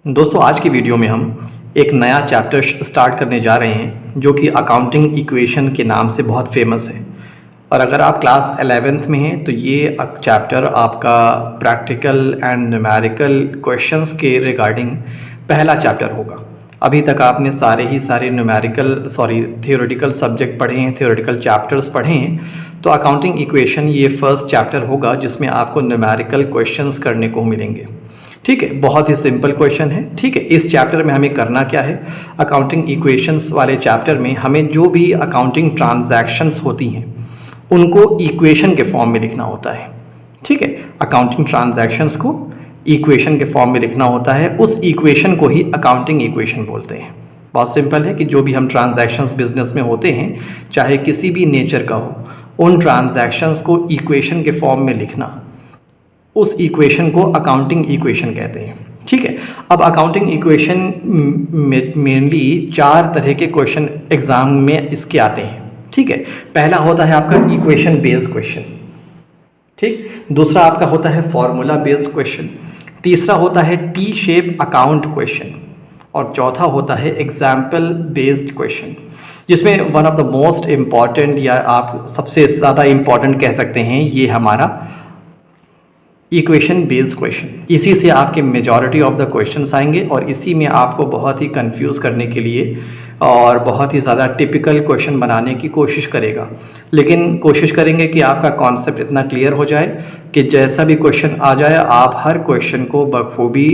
दोस्तों आज की वीडियो में हम एक नया चैप्टर स्टार्ट करने जा रहे हैं जो कि अकाउंटिंग इक्वेशन के नाम से बहुत फेमस है। और अगर आप क्लास 11th में हैं तो ये चैप्टर आपका प्रैक्टिकल एंड न्यूमेरिकल क्वेश्चंस के रिगार्डिंग पहला चैप्टर होगा। अभी तक आपने सारे थियोरेटिकल सब्जेक्ट पढ़े हैं, थियोरेटिकल चैप्टर्स पढ़े हैं। तो अकाउंटिंग इक्वेशन ये फर्स्ट चैप्टर होगा जिसमें आपको न्यूमेरिकल क्वेश्चंस करने को मिलेंगे। ठीक है, बहुत ही सिंपल क्वेश्चन है। ठीक है, इस चैप्टर में हमें करना क्या है, अकाउंटिंग इक्वेशंस वाले चैप्टर में हमें जो भी अकाउंटिंग ट्रांजैक्शंस होती हैं उनको इक्वेशन के फॉर्म में लिखना होता है। ठीक है, अकाउंटिंग ट्रांजैक्शंस को इक्वेशन के फॉर्म में लिखना होता है, उस इक्वेशन को ही अकाउंटिंग इक्वेशन बोलते हैं। बहुत सिंपल है कि जो भी हम ट्रांजैक्शंस बिजनेस में होते हैं, चाहे किसी भी नेचर का हो, उन ट्रांजैक्शंस को इक्वेशन के फॉर्म में लिखना, उस इक्वेशन को अकाउंटिंग इक्वेशन कहते हैं। ठीक है, अब अकाउंटिंग इक्वेशन मेनली 4 तरह के क्वेश्चन एग्जाम में इसके आते हैं। ठीक है, पहला होता है आपका इक्वेशन बेस्ड क्वेश्चन। ठीक, दूसरा आपका होता है फॉर्मूला बेस्ड क्वेश्चन, तीसरा होता है टी शेप अकाउंट क्वेश्चन, और चौथा होता है एग्जाम्पल बेस्ड क्वेश्चन, जिसमें one of the most important या आप सबसे ज़्यादा इम्पॉर्टेंट कह सकते हैं ये हमारा इक्वेशन बेस्ड क्वेश्चन। इसी से आपके मेजॉरिटी ऑफ द क्वेश्चंस आएंगे और इसी में आपको बहुत ही कंफ्यूज करने के लिए और बहुत ही ज़्यादा टिपिकल क्वेश्चन बनाने की कोशिश करेगा। लेकिन कोशिश करेंगे कि आपका कॉन्सेप्ट इतना क्लियर हो जाए कि जैसा भी क्वेश्चन आ जाए आप हर क्वेश्चन को बखूबी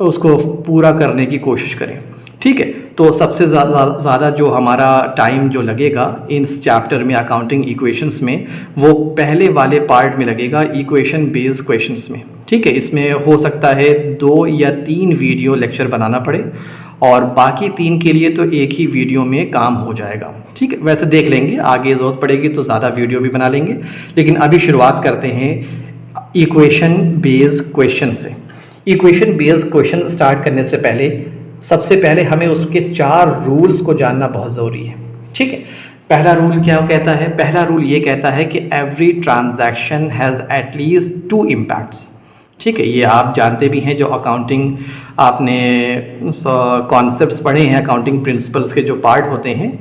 उसको पूरा करने की कोशिश करें। ठीक है, तो सबसे ज़्यादा जो हमारा टाइम जो लगेगा इस चैप्टर में अकाउंटिंग इक्वेशंस में, वो पहले वाले पार्ट में लगेगा, इक्वेशन बेस्ड क्वेश्चंस में। ठीक है, इसमें हो सकता है 2 या 3 वीडियो लेक्चर बनाना पड़े और बाकी 3 के लिए तो एक ही वीडियो में काम हो जाएगा। ठीक है, वैसे देख लेंगे, आगे ज़रूरत पड़ेगी तो ज़्यादा वीडियो भी बना लेंगे, लेकिन अभी शुरुआत करते हैं इक्वेशन बेस्ड क्वेश्चन से। इक्वेशन बेस्ड क्वेश्चन स्टार्ट करने से पहले सबसे पहले हमें उसके 4 रूल्स को जानना बहुत ज़रूरी है। ठीक है, पहला रूल क्या कहता है? पहला रूल ये कहता है कि every transaction has at least 2 impacts. ठीक है, ये आप जानते भी हैं, जो अकाउंटिंग आपने कॉन्सेप्ट्स पढ़े हैं, अकाउंटिंग प्रिंसिपल्स के जो पार्ट होते हैं,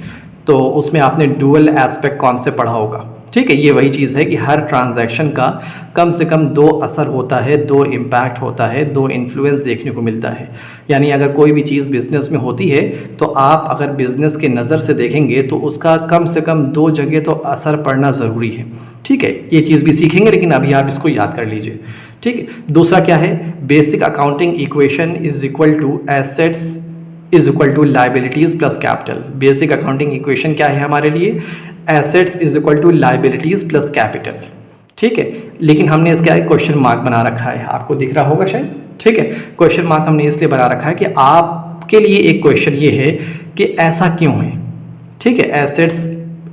तो उसमें आपने डुअल एस्पेक्ट कॉन्सेप्ट पढ़ा होगा। ठीक है, ये वही चीज़ है कि हर ट्रांजैक्शन का कम से कम 2 असर होता है, 2 इम्पैक्ट होता है, 2 इन्फ्लुएंस देखने को मिलता है। यानी अगर कोई भी चीज़ बिज़नेस में होती है तो आप अगर बिज़नेस के नज़र से देखेंगे तो उसका कम से कम 2 जगह तो असर पड़ना ज़रूरी है। ठीक है, ये चीज़ भी सीखेंगे, लेकिन अभी आप इसको याद कर लीजिए। ठीक है, दूसरा क्या है? Basic accounting equation is equal to assets is equal to liabilities plus capital. Basic accounting equation क्या है हमारे लिए? Assets is equal to liabilities plus capital. ठीक है, लेकिन हमने इसका एक क्वेश्चन मार्क बना रखा है, आपको दिख रहा होगा शायद। ठीक है, क्वेश्चन मार्क हमने इसलिए बना रखा है कि आपके लिए एक क्वेश्चन ये है कि ऐसा क्यों है। ठीक है, assets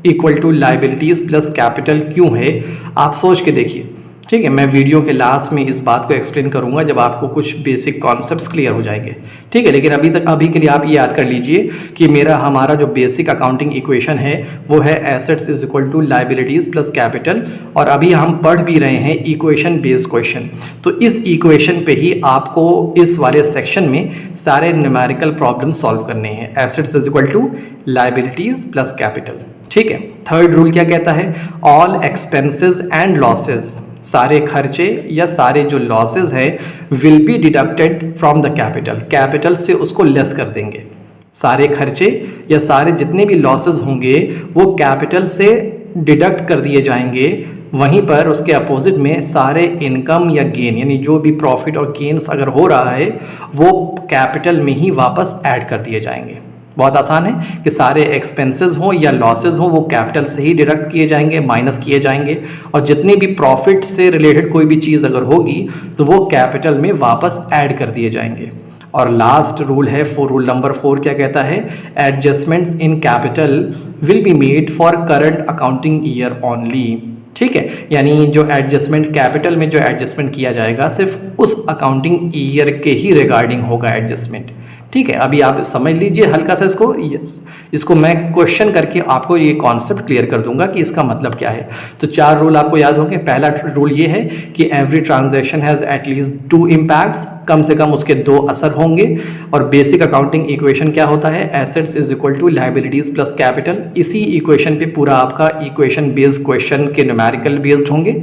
equal to liabilities plus capital क्यों है, आप सोच के देखिए। ठीक है, मैं वीडियो के लास्ट में इस बात को एक्सप्लेन करूंगा जब आपको कुछ बेसिक कॉन्सेप्ट्स क्लियर हो जाएंगे। ठीक है, लेकिन अभी के लिए आप ये याद कर लीजिए कि हमारा जो बेसिक अकाउंटिंग इक्वेशन है वो है assets is equal to liabilities plus capital, और अभी हम पढ़ भी रहे हैं इक्वेशन बेस्ड क्वेश्चन। तो इस इक्वेशन पे ही आपको इस वाले सेक्शन में सारे न्यूमेरिकल प्रॉब्लम सॉल्व करने हैं। Assets is equal to liabilities plus capital. ठीक है, थर्ड रूल क्या कहता है? ऑल एक्सपेंसेस एंड लॉसेज, सारे खर्चे या सारे जो लॉसेज हैं will be deducted from the capital. Capital से उसको लेस कर देंगे। सारे खर्चे या सारे जितने भी लॉसेज होंगे वो कैपिटल से डिडक्ट कर दिए जाएंगे। वहीं पर उसके अपोजिट में सारे इनकम या गेन, यानी जो भी प्रॉफिट और गेन्स अगर हो रहा है वो कैपिटल में ही वापस ऐड कर दिए जाएंगे। बहुत आसान है कि सारे एक्सपेंसेस हो या लॉसेज हो वो कैपिटल से ही डिडक्ट किए जाएंगे, माइनस किए जाएंगे, और जितनी भी प्रॉफिट से रिलेटेड कोई भी चीज़ अगर होगी तो वो कैपिटल में वापस ऐड कर दिए जाएंगे। और लास्ट रूल है रूल नंबर 4 क्या कहता है? Adjustments in capital will be made for current accounting year only. ठीक है, यानी जो एडजस्टमेंट कैपिटल में जो एडजस्टमेंट किया जाएगा सिर्फ उस अकाउंटिंग ईयर के ही रिगार्डिंग होगा एडजस्टमेंट। ठीक है, अभी आप समझ लीजिए हल्का सा इसको, इसको मैं क्वेश्चन करके आपको ये कॉन्सेप्ट क्लियर कर दूंगा कि इसका मतलब क्या है। तो 4 रूल आपको याद होंगे। पहला रूल ये है कि every transaction has at least 2 impacts, कम से कम उसके 2 असर होंगे। और बेसिक अकाउंटिंग इक्वेशन क्या होता है, assets is equal to liabilities plus capital. इसी इक्वेशन पे पूरा आपका इक्वेशन बेस्ड क्वेश्चन के न्यूमेरिकल बेस्ड होंगे।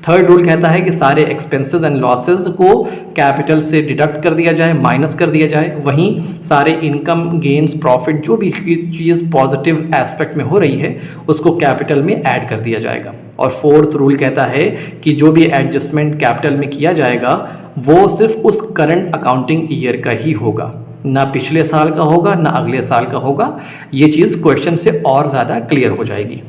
थर्ड रूल कहता है कि सारे एक्सपेंसेस एंड लॉसेस को कैपिटल से डिडक्ट कर दिया जाए, माइनस कर दिया जाए। वहीं सारे इनकम गेन्स प्रॉफिट जो भी चीज़ पॉजिटिव एस्पेक्ट में हो रही है उसको कैपिटल में ऐड कर दिया जाएगा। और फोर्थ रूल कहता है कि जो भी एडजस्टमेंट कैपिटल में किया जाएगा वो सिर्फ उस करंट अकाउंटिंग ईयर का ही होगा, ना पिछले साल का होगा ना अगले साल का होगा। ये चीज़ क्वेश्चन से और ज़्यादा क्लियर हो जाएगी।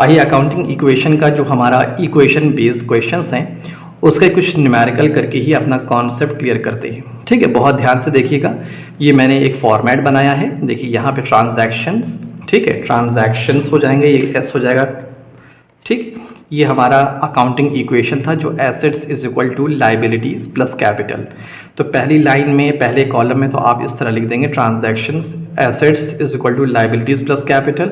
आइए अकाउंटिंग इक्वेशन का जो हमारा इक्वेशन बेस्ड क्वेश्चंस हैं उसका कुछ न्यूमेरिकल करके ही अपना कॉन्सेप्ट क्लियर करते हैं। ठीक है, बहुत ध्यान से देखिएगा। ये मैंने एक फॉर्मेट बनाया है, देखिए यहाँ पे ट्रांजैक्शंस, ठीक है, ट्रांजैक्शंस हो जाएंगे, ये एस हो जाएगा। ठीक, ये हमारा अकाउंटिंग इक्वेशन था जो assets is equal to liabilities plus capital. तो पहली लाइन में पहले कॉलम में तो आप इस तरह लिख देंगे transactions assets is equal to liabilities plus capital.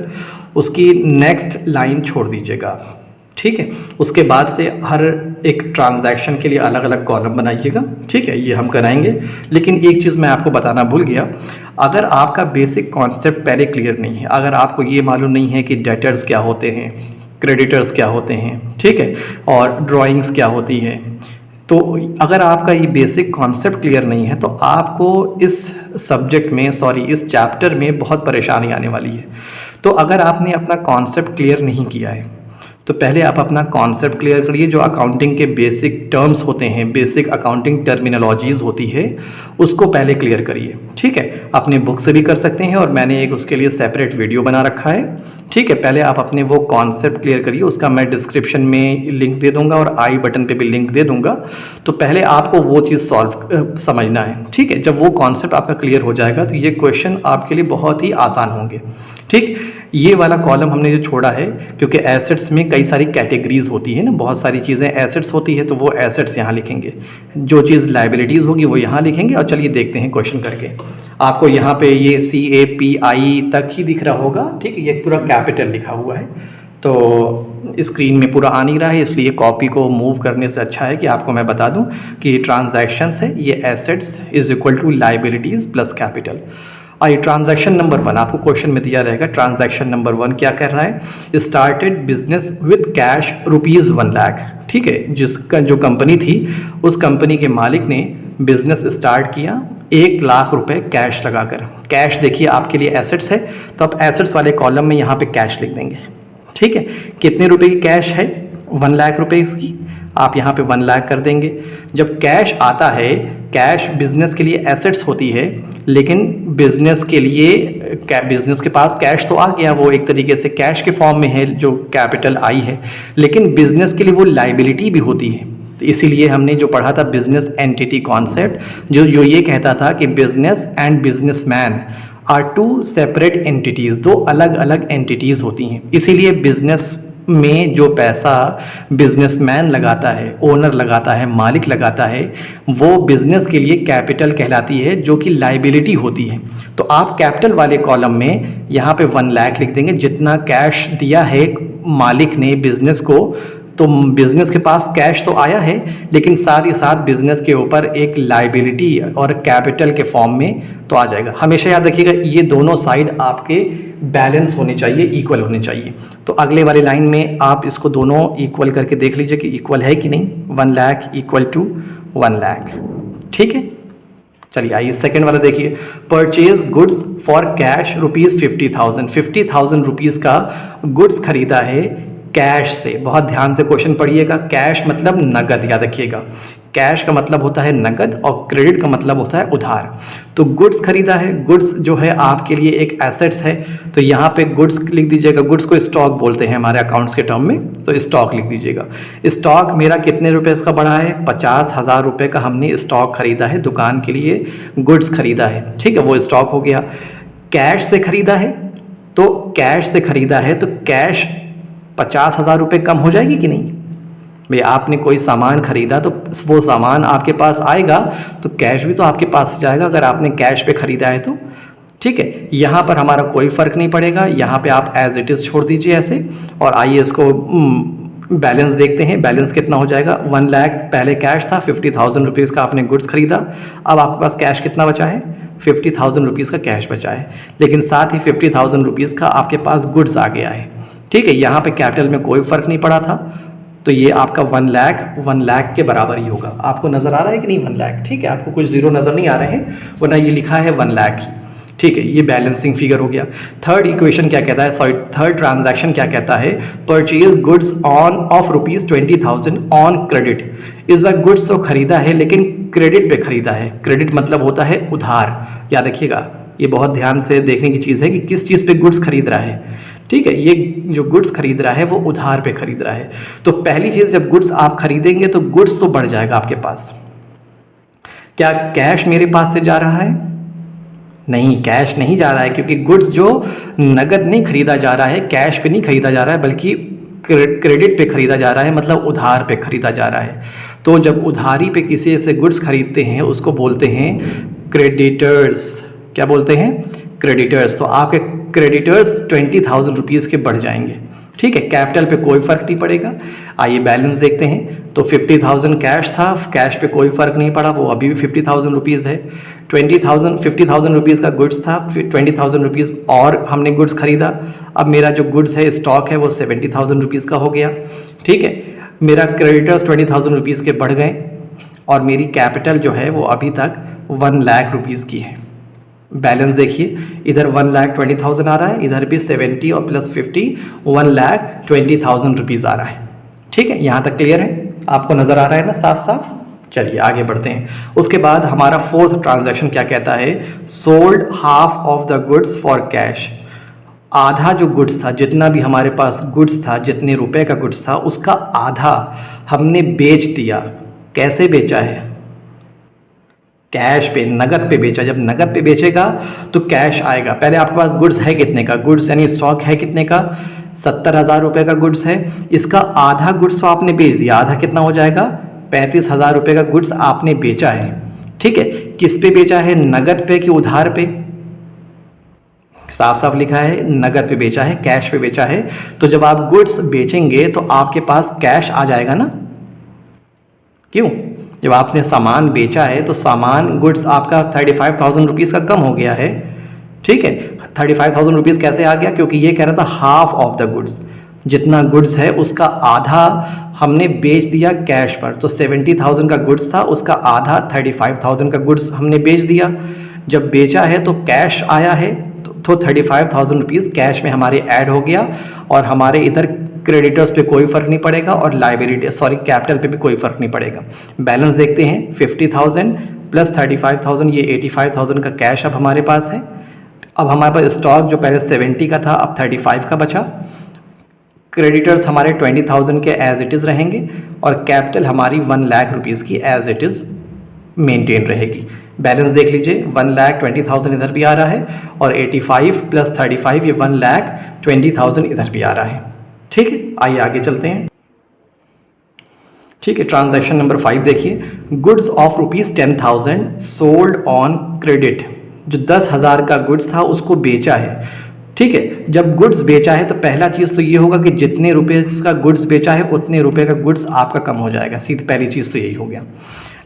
उसकी नेक्स्ट लाइन छोड़ दीजिएगा। ठीक है, उसके बाद से हर एक ट्रांजैक्शन के लिए अलग अलग कॉलम बनाइएगा। ठीक है, ये हम कराएंगे। लेकिन एक चीज़ मैं आपको बताना भूल गया, अगर आपका बेसिक कॉन्सेप्ट पहले क्लियर नहीं है, अगर आपको ये मालूम नहीं है कि डेटर्स क्या होते हैं, क्रेडिटर्स क्या होते हैं, ठीक है, और ड्राइंग्स क्या होती है, तो अगर आपका ये बेसिक कॉन्सेप्ट क्लियर नहीं है तो आपको इस सब्जेक्ट में इस चैप्टर में बहुत परेशानी आने वाली है। तो अगर आपने अपना कॉन्सेप्ट क्लियर नहीं किया है तो पहले आप अपना कॉन्सेप्ट क्लियर करिए। जो अकाउंटिंग के बेसिक टर्म्स होते हैं, बेसिक अकाउंटिंग टर्मिनोलॉजीज़ होती है, उसको पहले क्लियर करिए। ठीक है, अपने बुक से भी कर सकते हैं और मैंने एक उसके लिए सेपरेट वीडियो बना रखा है। ठीक है, पहले आप अपने वो कॉन्सेप्ट क्लियर करिए, उसका मैं डिस्क्रिप्शन में लिंक दे दूंगा और आई बटन पे भी लिंक दे दूंगा। तो पहले आपको वो चीज़ समझना है। ठीक है, जब वो कॉन्सेप्ट आपका क्लियर हो जाएगा तो ये क्वेश्चन आपके लिए बहुत ही आसान होंगे। ठीक, ये वाला कॉलम हमने जो छोड़ा है क्योंकि एसेट्स में कई सारी कैटेगरीज होती है ना, बहुत सारी चीज़ें एसेट्स होती है, तो वो एसेट्स यहाँ लिखेंगे, जो चीज़ लायबिलिटीज़ होगी वो यहाँ लिखेंगे। और चलिए देखते हैं क्वेश्चन करके। आपको यहाँ पे ये CAPI तक ही दिख रहा होगा। ठीक है, ये पूरा कैपिटल लिखा हुआ है, तो स्क्रीन में पूरा आ नहीं रहा है, इसलिए कॉपी को मूव करने से अच्छा है कि आपको मैं बता दूं कि ट्रांजैक्शंस है, ये assets is equal to liabilities plus capital. आइए ट्रांजैक्शन नंबर 1 आपको क्वेश्चन में दिया रहेगा। ट्रांजैक्शन नंबर 1 क्या कर रहा है, started business with cash ₹1 lakh. ठीक है, जिसका जो कंपनी थी उस कंपनी के मालिक ने बिजनेस स्टार्ट किया 1 लाख रुपए कैश लगाकर। कैश देखिए आपके लिए एसेट्स है, तो आप एसेट्स वाले कॉलम में यहाँ पे कैश लिख देंगे। ठीक है, कितने रुपए की कैश है, 1 लाख रुपए इसकी, आप यहाँ पे 1 लाख कर देंगे। जब कैश आता है, कैश बिजनेस के लिए एसेट्स होती है, लेकिन बिजनेस के लिए बिजनेस के पास कैश तो आ गया, वो एक तरीके से कैश के फॉर्म में है जो कैपिटल आई है, लेकिन बिजनेस के लिए वो लायबिलिटी भी होती है। तो इसीलिए हमने जो पढ़ा था बिजनेस एंटिटी कॉन्सेप्ट, जो ये कहता था कि business and businessman are 2 separate entities, 2 अलग अलग एंटिटीज़ होती हैं। इसीलिए बिजनेस में जो पैसा बिजनेसमैन लगाता है, ओनर लगाता है, मालिक लगाता है, वो बिजनेस के लिए कैपिटल कहलाती है, जो कि लायबिलिटी होती है। तो आप कैपिटल वाले कॉलम में यहाँ पे 1 लाख लिख देंगे, जितना कैश दिया है मालिक ने बिजनेस को। तो बिजनेस के पास कैश तो आया है, लेकिन साथ ही साथ बिजनेस के ऊपर एक लायबिलिटी और कैपिटल के फॉर्म में तो आ जाएगा। हमेशा याद रखिएगा ये दोनों साइड आपके बैलेंस होने चाहिए, इक्वल होने चाहिए। तो अगले वाली लाइन में आप इसको दोनों इक्वल करके देख लीजिए कि इक्वल है कि नहीं। 1 लाख इक्वल टू 1 लाख। ठीक है, चलिए आइए सेकेंड वाला देखिए। Purchase goods for cash ₹50,000। 50,000 rupees का गुड्स खरीदा है कैश से। बहुत ध्यान से क्वेश्चन पढ़िएगा। कैश मतलब नगद, याद रखिएगा। कैश का मतलब होता है नगद और क्रेडिट का मतलब होता है उधार। तो गुड्स खरीदा है, गुड्स जो है आपके लिए एक एसेट्स है, तो यहाँ पे गुड्स लिख दीजिएगा। गुड्स को स्टॉक बोलते हैं हमारे अकाउंट्स के टर्म में, तो स्टॉक लिख दीजिएगा। स्टॉक मेरा कितने रुपए इसका बढ़ा है, 50,000 रुपये का हमने स्टॉक खरीदा है, दुकान के लिए गुड्स खरीदा है। ठीक है, वो स्टॉक हो गया। कैश से खरीदा है, तो कैश से खरीदा है तो कैश 50,000 रुपये कम हो जाएगी कि नहीं। भाई आपने कोई सामान खरीदा तो वो सामान आपके पास आएगा तो कैश भी तो आपके पास से जाएगा अगर आपने कैश पे खरीदा है तो। ठीक है, यहाँ पर हमारा कोई फ़र्क नहीं पड़ेगा, यहाँ पे आप एज इट इज़ छोड़ दीजिए ऐसे। और आइए इसको बैलेंस देखते हैं। बैलेंस कितना हो जाएगा, 1 लाख पहले कैश था, 50,000 रुपीज़ का आपने गुड्स खरीदा। अब आपके पास कैश कितना बचा है, 50,000 रुपीज़ का कैश बचा है, लेकिन साथ ही 50,000 रुपीज़ का आपके पास गुड्स आ गया है। ठीक है, यहाँ पे कैपिटल में कोई फ़र्क नहीं पड़ा था, तो ये आपका 1 लाख के बराबर ही होगा। आपको नज़र आ रहा है कि नहीं 1 लाख? ठीक है, आपको कुछ ज़ीरो नज़र नहीं आ रहे हैं, वरना ये लिखा है 1 लाख ही। ठीक है, ये बैलेंसिंग फिगर हो गया। थर्ड इक्वेशन क्या कहता है, सॉरी थर्ड ट्रांजैक्शन क्या कहता है, purchase goods on off ₹20,000 on credit. इस बार गुड्स तो खरीदा है लेकिन क्रेडिट पे खरीदा है। क्रेडिट मतलब होता है उधार। याद रखिएगा, ये बहुत ध्यान से देखने की चीज़ है कि किस चीज़ पे गुड्स खरीद रहा है। ठीक है, ये जो गुड्स खरीद रहा है वो उधार पे खरीद रहा है। तो पहली चीज़, जब गुड्स आप खरीदेंगे तो गुड्स तो बढ़ जाएगा आपके पास। क्या कैश मेरे पास से जा रहा है? नहीं, कैश नहीं जा रहा है, क्योंकि गुड्स जो नगद नहीं खरीदा जा रहा है, कैश पे नहीं खरीदा जा रहा है, बल्कि क्रेडिट पे खरीदा जा रहा है, मतलब उधार पे खरीदा जा रहा है। तो जब उधारी पे किसी से गुड्स खरीदते हैं उसको बोलते हैं क्रेडिटर्स। क्या बोलते हैं? क्रेडिटर्स। तो आपके क्रेडिटर्स 20,000 रुपीज़ के बढ़ जाएंगे। ठीक है, कैपिटल पे कोई फ़र्क नहीं पड़ेगा। आइए बैलेंस देखते हैं। तो 50,000 कैश था, कैश पे कोई फ़र्क नहीं पड़ा, वो अभी भी 50,000 रुपीज़ है। 50,000 रुपीज़ का गुड्स था, फिर 20,000 रुपीज़ और हमने गुड्स खरीदा। अब मेरा जो गुड्स है, स्टॉक है, वो 70,000 रुपीज़ का हो गया। ठीक है, मेरा क्रेडिटर्स 20,000 रुपीज़ के बढ़ गए और मेरी कैपिटल जो है वो अभी तक 1 लाख रुपीज़ की है। बैलेंस देखिए, इधर 1,20,000 आ रहा है, इधर भी 70 और प्लस 50 1,20,000 रुपीज़ आ रहा है। ठीक है, यहाँ तक क्लियर है? आपको नज़र आ रहा है ना साफ साफ? चलिए आगे बढ़ते हैं। उसके बाद हमारा फोर्थ ट्रांजैक्शन क्या कहता है, sold half of the goods for cash. आधा जो गुड्स था, जितना भी हमारे पास गुड्स था, जितने रुपए का गुड्स था, उसका आधा हमने बेच दिया। कैसे बेचा है? कैश पे, नगद पे बेचा। जब नगद पे बेचेगा तो कैश आएगा। पहले आपके पास गुड्स है कितने का, गुड्स यानी स्टॉक है कितने का, 70,000 रुपये का गुड्स है। इसका आधा गुड्स तो आपने बेच दिया, आधा कितना हो जाएगा, 35,000 रुपये का गुड्स आपने बेचा है। ठीक है, किस पे बेचा है, नगद पे कि उधार पे? साफ साफ लिखा है नगद पे बेचा है, कैश पे बेचा है। तो जब आप गुड्स बेचेंगे तो आपके पास कैश आ जाएगा ना। क्यों? जब आपने सामान बेचा है तो सामान गुड्स आपका 35,000 रुपीज़ का कम हो गया है। ठीक है, 35,000 रुपीज़ कैसे आ गया, क्योंकि ये कह रहा था हाफ ऑफ द गुड्स, जितना गुड्स है उसका आधा हमने बेच दिया कैश पर। तो 70,000 का गुड्स था, उसका आधा 35,000 का गुड्स हमने बेच दिया। जब बेचा है तो कैश आया है, तो 35,000 रुपीज़ कैश में हमारे ऐड हो गया और हमारे इधर क्रेडिटर्स पे कोई फ़र्क नहीं पड़ेगा और लाइबिलिटी कैपिटल पे भी कोई फ़र्क नहीं पड़ेगा। बैलेंस देखते हैं, 50,000 प्लस 35,000, ये 85,000 का कैश अब हमारे पास है। अब हमारे पास स्टॉक जो पहले 70 का था अब 35 का बचा। क्रेडिटर्स हमारे 20,000 के एज इट इज़ रहेंगे और कैपिटल हमारी 1 लाख रुपीज़ की एज इट इज़ मेंटेन रहेगी। बैलेंस देख लीजिए, 1,20,000 इधर भी आ रहा है और 85 प्लस 35 ये 1,20,000 इधर भी आ रहा है। ठीक है, आइए आगे चलते हैं। ठीक है, ट्रांजैक्शन नंबर 5 देखिए, goods of ₹10,000 sold on credit. जो 10,000 का गुड्स था उसको बेचा है। ठीक है, जब गुड्स बेचा है तो पहला चीज़ तो ये होगा कि जितने रुपए का गुड्स बेचा है उतने रुपए का गुड्स आपका कम हो जाएगा। सीधी पहली चीज़ तो यही हो गया।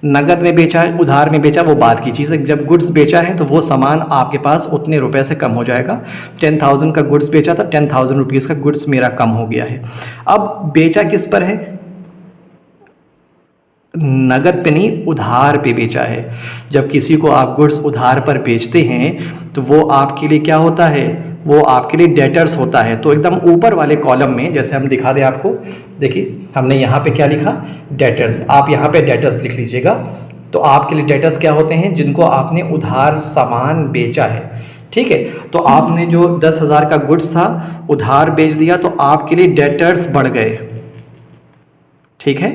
नगद में बेचा है, उधार में बेचा, वो बात की चीज़ है। जब गुड्स बेचा है तो वो सामान आपके पास उतने रुपए से कम हो जाएगा। 10,000 का गुड्स बेचा था, 10,000 रुपीज़ का गुड्स मेरा कम हो गया है। अब बेचा किस पर है, नगद पे नहीं, उधार पे बेचा है। जब किसी को आप गुड्स उधार पर बेचते हैं तो वो आपके लिए क्या होता है, वो आपके लिए डेटर्स होता है। तो एकदम ऊपर वाले कॉलम में, जैसे हम दिखा दें आपको, देखिए हमने यहाँ पे क्या लिखा, डेटर्स। आप यहाँ पे डेटर्स लिख लीजिएगा। तो आपके लिए डेटर्स क्या होते हैं, जिनको आपने उधार सामान बेचा है। ठीक है, तो आपने जो 10,000 का गुड्स था उधार बेच दिया तो आपके लिए डेटर्स बढ़ गए। ठीक है,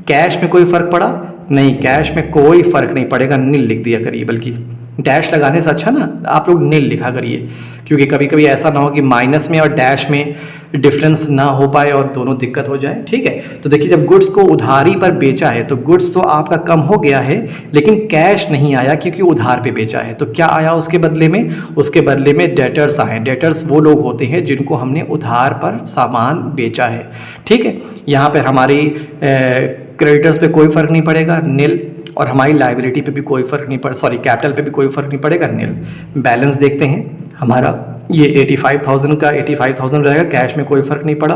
कैश में कोई फ़र्क पड़ा नहीं, कैश में कोई फ़र्क नहीं पड़ेगा, नील लिख दिया करिए, बल्कि डैश लगाने से अच्छा ना आप लोग नील लिखा करिए, क्योंकि कभी कभी ऐसा ना हो कि माइनस में और डैश में डिफरेंस ना हो पाए और दोनों दिक्कत हो जाए। ठीक है, तो देखिए जब गुड्स को उधारी पर बेचा है तो गुड्स तो आपका कम हो गया है, लेकिन कैश नहीं आया क्योंकि उधार पे बेचा है। तो क्या आया उसके बदले में? उसके बदले में डेटर्स आए। डेटर्स वो लोग होते हैं जिनको हमने उधार पर सामान बेचा है। ठीक है, यहाँ पर हमारी क्रेडिटर्स पे कोई फ़र्क नहीं पड़ेगा, नील, और हमारी लाइबिलिटी पे भी कोई फ़र्क नहीं पड़ कैपिटल पे भी कोई फ़र्क नहीं पड़ेगा, नील। बैलेंस देखते हैं, हमारा ये 85,000 का 85,000 रहेगा, कैश में कोई फ़र्क नहीं पड़ा।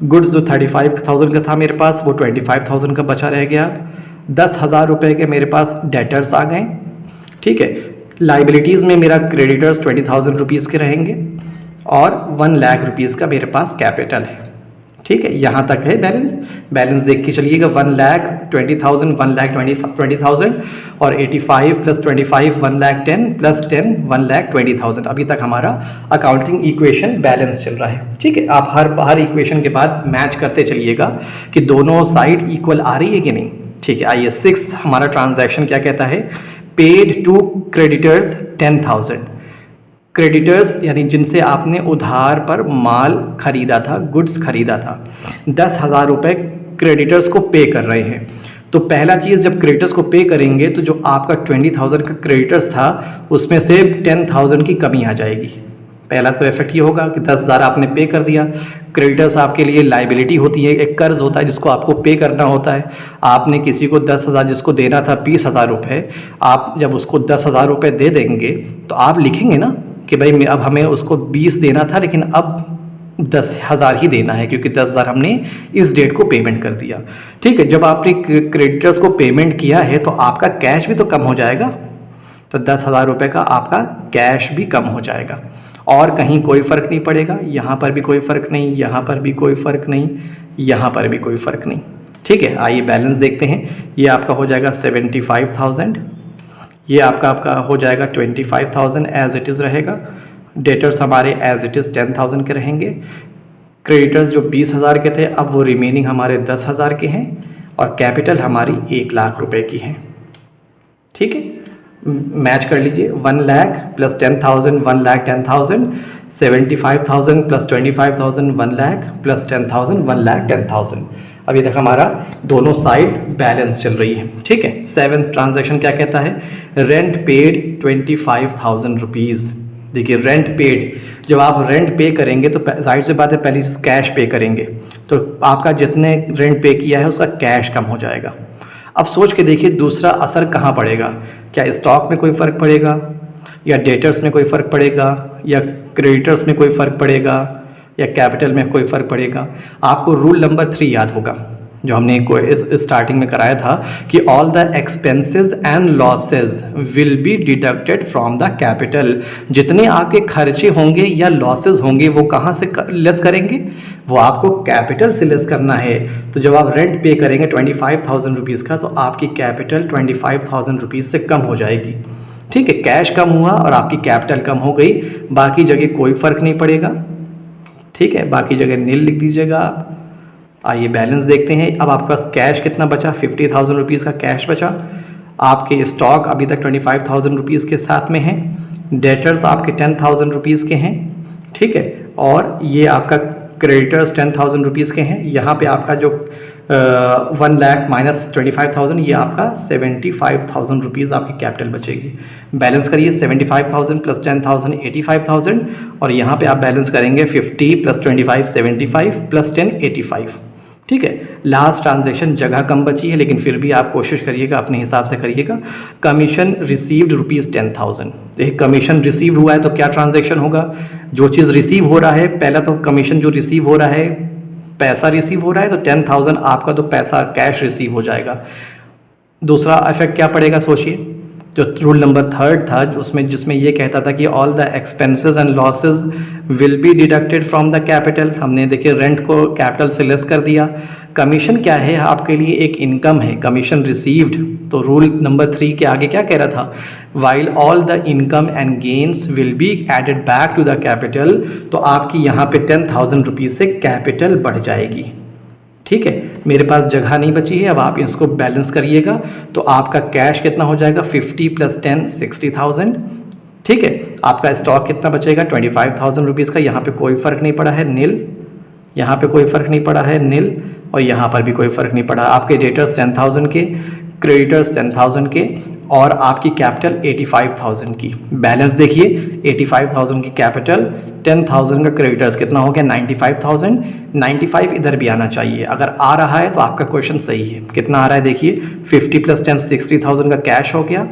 गुड्स जो 35,000 का था मेरे पास वो 25,000 का बचा रह गया। 10,000 रुपये के मेरे पास डेटर्स आ गए। ठीक है, लाइबिलिटीज़ में मेरा क्रेडिटर्स 20,000 रुपीज़ के रहेंगे और 1 लाख रुपीज़ का मेरे पास कैपिटल है। ठीक है, यहाँ तक है बैलेंस। बैलेंस देख के चलिएगा, 1,20,000 1,20,000 और 85 प्लस 25 1,10,000 प्लस 10 1,20,000। अभी तक हमारा अकाउंटिंग इक्वेशन बैलेंस चल रहा है। ठीक है, आप हर इक्वेशन के बाद मैच करते चलिएगा कि दोनों साइड इक्वल आ रही है कि नहीं। ठीक है, आइए 6th हमारा ट्रांजैक्शन क्या कहता है, पेड टू क्रेडिटर्स 10,000। क्रेडिटर्स यानी जिनसे आपने उधार पर माल खरीदा था, गुड्स खरीदा था, 10,000 रुपये क्रेडिटर्स को पे कर रहे हैं। तो पहला चीज़, जब क्रेडिटर्स को पे करेंगे तो जो आपका 20,000 का क्रेडिटर्स था उसमें से 10,000 की कमी आ जाएगी। पहला तो इफेक्ट ये होगा कि 10,000 आपने पे कर दिया। क्रेडिटर्स आपके लिए लाइबिलिटी होती है, एक कर्ज होता है जिसको आपको पे करना होता है। आपने किसी को 10,000 जिसको देना था 20,000 रुपये, आप जब उसको 10,000 रुपये दे देंगे तो आप लिखेंगे ना कि भाई अब हमें उसको 20 देना था लेकिन अब 10,000 ही देना है क्योंकि 10,000 हमने इस डेट को पेमेंट कर दिया। ठीक है, जब आपने क्रेडिटर्स को पेमेंट किया है तो आपका कैश भी तो कम हो जाएगा, तो 10,000 रुपये का आपका कैश भी कम हो जाएगा और कहीं कोई फ़र्क नहीं पड़ेगा। यहाँ पर भी कोई फ़र्क नहीं, यहाँ पर भी कोई फ़र्क नहीं, यहाँ पर भी कोई फ़र्क नहीं। ठीक है, आइए बैलेंस देखते हैं। ये आपका हो जाएगा 75,000, ये आपका हो जाएगा 25,000 एज इट इज़ रहेगा। डेटर्स हमारे एज इट इज़ 10,000 के रहेंगे। क्रेडिटर्स जो 20,000 के थे अब वो रिमेनिंग हमारे 10,000 के हैं और कैपिटल हमारी 1 लाख रुपए की है। ठीक है, मैच कर लीजिए, 1 lakh plus 10,000 1,10,000, 75,000 plus 25,000 1 lakh plus 10,000 1,10,000। अभी तक हमारा दोनों साइड बैलेंस चल रही है। ठीक है, 7th ट्रांजैक्शन क्या कहता है, रेंट पेड 25,000 रुपीज़। देखिए रेंट पेड, जब आप रेंट पे करेंगे तो जाहिर सी बात है पहली चीज़ कैश पे करेंगे, तो आपका जितने रेंट पे किया है उसका कैश कम हो जाएगा। अब सोच के देखिए दूसरा असर कहाँ पड़ेगा, क्या स्टॉक में कोई फ़र्क पड़ेगा या डेटर्स में कोई फ़र्क पड़ेगा या क्रेडिटर्स में कोई फ़र्क पड़ेगा या कैपिटल में कोई फ़र्क पड़ेगा। आपको रूल नंबर 3 याद होगा जो हमने स्टार्टिंग में कराया था कि all the expenses and losses will be deducted from the capital. जितने आपके खर्चे होंगे या लॉसेस होंगे वो कहाँ से लेस करेंगे, वो आपको कैपिटल से लेस करना है। तो जब आप रेंट पे करेंगे 25,000 रुपीज़ का तो आपकी कैपिटल 25,000 रुपीज़ से कम हो जाएगी। ठीक है, कैश कम हुआ और आपकी कैपिटल कम हो गई, बाकी जगह कोई फ़र्क नहीं पड़ेगा। ठीक है, बाकी जगह नील लिख दीजिएगा आप। आइए बैलेंस देखते हैं। अब आपके पास कैश कितना बचा, 50,000 रुपीज़ का कैश बचा। आपके स्टॉक अभी तक 25,000 रुपीज़ के साथ में है। डेटर्स आपके 10,000 रुपीज़ के हैं। ठीक है, और ये आपका क्रेडिटर्स 10,000 रुपीज़ के हैं। यहाँ पे आपका जो 1 लाख माइनस 25,000 ये आपका 75,000 रुपीज़ आपकी कैपिटल बचेगी। बैलेंस करिए, 75,000 प्लस 10,000 85,000 और यहाँ पे आप बैलेंस करेंगे 50 प्लस 25 75 प्लस 10 85। ठीक है, लास्ट ट्रांजैक्शन जगह कम बची है लेकिन फिर भी आप कोशिश करिएगा अपने हिसाब से करिएगा। Commission received ₹10,000। देखिए कमीशन रिसीव हुआ है तो क्या ट्रांजैक्शन होगा, जो चीज़ रिसीव हो रहा है, पहला तो कमीशन जो रिसीव हो रहा है, पैसा रिसीव हो रहा है तो 10,000 आपका तो पैसा कैश रिसीव हो जाएगा। दूसरा इफेक्ट क्या पड़ेगा सोचिए, जो रूल नंबर 3 था उसमें जिसमें ये कहता था कि all the expenses and losses will be deducted from the capital. हमने देखिए रेंट को कैपिटल से लेस कर दिया। कमीशन क्या है, आपके लिए एक इनकम है, कमीशन रिसीव्ड। तो रूल नंबर 3 के आगे क्या कह रहा था, while all the income and gains will be added back to the capital. तो आपकी यहाँ पे 10,000 रुपीज़ से कैपिटल बढ़ जाएगी। ठीक है, मेरे पास जगह नहीं बची है। अब आप इसको बैलेंस करिएगा तो आपका कैश कितना हो जाएगा 50 + 10 60,000। ठीक है, आपका स्टॉक कितना बचेगा 25,000 रुपीज़ का। यहाँ पे कोई फ़र्क नहीं पड़ा है, नील। यहाँ पे कोई फ़र्क नहीं पड़ा है, नील। और यहाँ पर भी कोई फ़र्क नहीं पड़ा। आपके डेटर्स 10,000 के, क्रेडिटर्स 10,000 के, और आपकी कैपिटल 85,000 की। बैलेंस देखिए, 85,000 की कैपिटल, 10,000 का क्रेडिटर्स, कितना हो गया 95,000। 95 इधर भी आना चाहिए। अगर आ रहा है तो आपका क्वेश्चन सही है। कितना आ रहा है देखिए, 50 + 10 60,000 का कैश हो गया,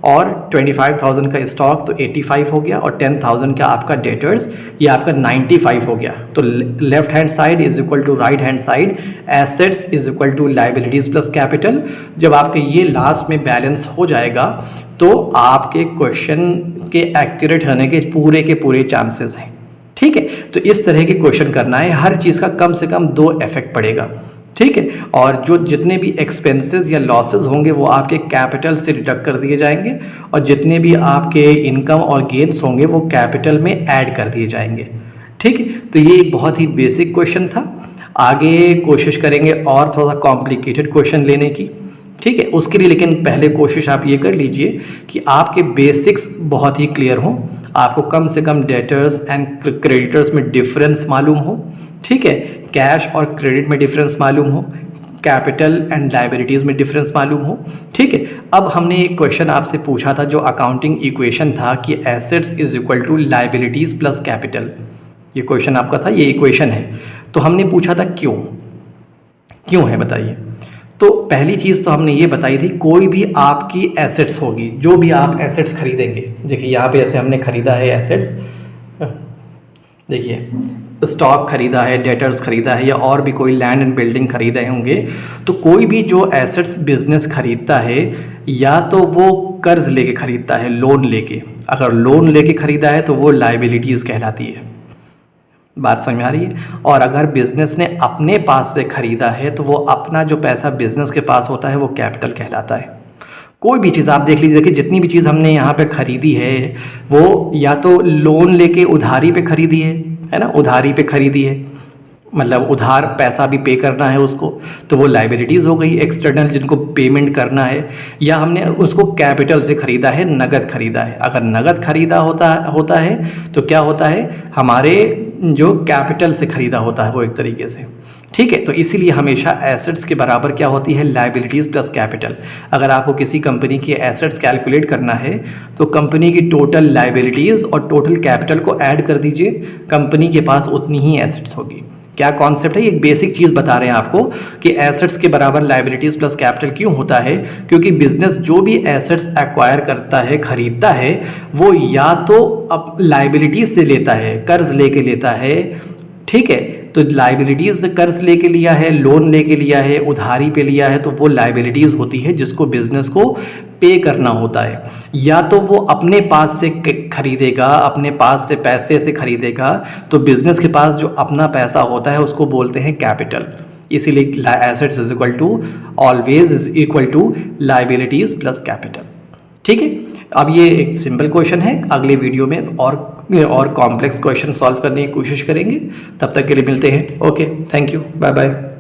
और 25,000 का स्टॉक तो 85 हो गया, और 10,000 का आपका डेटर्स, ये आपका 95 हो गया। तो left hand side is equal to right hand side, assets is equal to liabilities plus capital. जब आपके ये लास्ट में बैलेंस हो जाएगा तो आपके क्वेश्चन के एक्यूरेट होने के पूरे चांसेस हैं। ठीक है, तो इस तरह के क्वेश्चन करना है। हर चीज़ का कम से कम 2 इफेक्ट पड़ेगा। ठीक है, और जो जितने भी एक्सपेंसेस या लॉसेस होंगे वो आपके कैपिटल से डिडक्ट कर दिए जाएंगे, और जितने भी आपके इनकम और गेन्स होंगे वो कैपिटल में ऐड कर दिए जाएंगे। ठीक है, तो ये एक बहुत ही बेसिक क्वेश्चन था। आगे कोशिश करेंगे और थोड़ा सा कॉम्प्लिकेटेड क्वेश्चन लेने की। ठीक है, उसके लिए लेकिन पहले कोशिश आप ये कर लीजिए कि आपके बेसिक्स बहुत ही क्लियर हों। आपको कम से कम डेटर्स एंड क्रेडिटर्स में डिफरेंस मालूम हो। ठीक है, कैश और क्रेडिट में डिफरेंस मालूम हो, कैपिटल एंड लाइबिलिटीज़ में डिफरेंस मालूम हो। ठीक है, अब हमने एक क्वेश्चन आपसे पूछा था जो अकाउंटिंग इक्वेशन था कि assets is equal to liabilities plus capital. ये क्वेश्चन आपका था, ये इक्वेशन है। तो हमने पूछा था क्यों है बताइए। तो पहली चीज़ तो हमने ये बताई थी, कोई भी आपकी एसेट्स होगी, जो भी आप एसेट्स खरीदेंगे, देखिए यहाँ पे ऐसे हमने खरीदा है एसेट्स, देखिए स्टॉक खरीदा है, डेटर्स खरीदा है, या और भी कोई लैंड एंड बिल्डिंग खरीदे होंगे। तो कोई भी जो एसेट्स बिजनेस खरीदता है या तो वो कर्ज लेके खरीदता है, लोन लेके। अगर लोन लेके खरीदा है तो वो लाइबिलिटीज़ कहलाती है। बात समझ में आ रही है। और अगर बिजनेस ने अपने पास से खरीदा है तो वो अपना जो पैसा बिजनेस के पास होता है वो कैपिटल कहलाता है। कोई भी चीज़ आप देख लीजिए, देखिए जितनी भी चीज़ हमने यहाँ पे खरीदी है वो या तो लोन लेके उधारी पे खरीदी है ना, उधारी पे खरीदी है, मतलब उधार पैसा भी पे करना है उसको, तो वो लाइबिलिटीज़ हो गई एक्सटर्नल जिनको पेमेंट करना है। या हमने उसको कैपिटल से ख़रीदा है, नगद खरीदा है। अगर नगद खरीदा होता है तो क्या होता है, हमारे जो कैपिटल से ख़रीदा होता है वो एक तरीके से। ठीक है, तो इसीलिए हमेशा एसेट्स के बराबर क्या होती है, लाइबिलिटीज़ प्लस कैपिटल। अगर आपको किसी कंपनी की एसेट्स कैलकुलेट करना है तो कंपनी की टोटल लाइबिलिटीज़ और टोटल कैपिटल को ऐड कर दीजिए, कंपनी के पास उतनी ही एसेट्स होगी। क्या कॉन्सेप्ट है, एक बेसिक चीज़ बता रहे हैं आपको कि एसेट्स के बराबर लाइबिलिटीज़ प्लस कैपिटल क्यों होता है, क्योंकि बिजनेस जो भी एसेट्स एक्वायर करता है, खरीदता है, वो या तो अब लाइबिलिटीज़ से लेता है, कर्ज लेके लेता है। ठीक है, तो लाइबिलिटीज़ कर्ज लेके लिया है, लोन लेके लिया है, उधारी पे लिया है, तो वो लाइबिलिटीज़ होती है जिसको बिजनेस को पे करना होता है। या तो वो अपने पास से खरीदेगा, अपने पास से पैसे से खरीदेगा, तो बिजनेस के पास जो अपना पैसा होता है उसको बोलते हैं कैपिटल। इसीलिए assets is equal to always is equal to liabilities plus capital. ठीक है, अब ये एक सिंपल क्वेश्चन है। अगले वीडियो में और कॉम्प्लेक्स क्वेश्चन सॉल्व करने की कोशिश करेंगे। तब तक के लिए मिलते हैं। Okay, thank you, bye bye.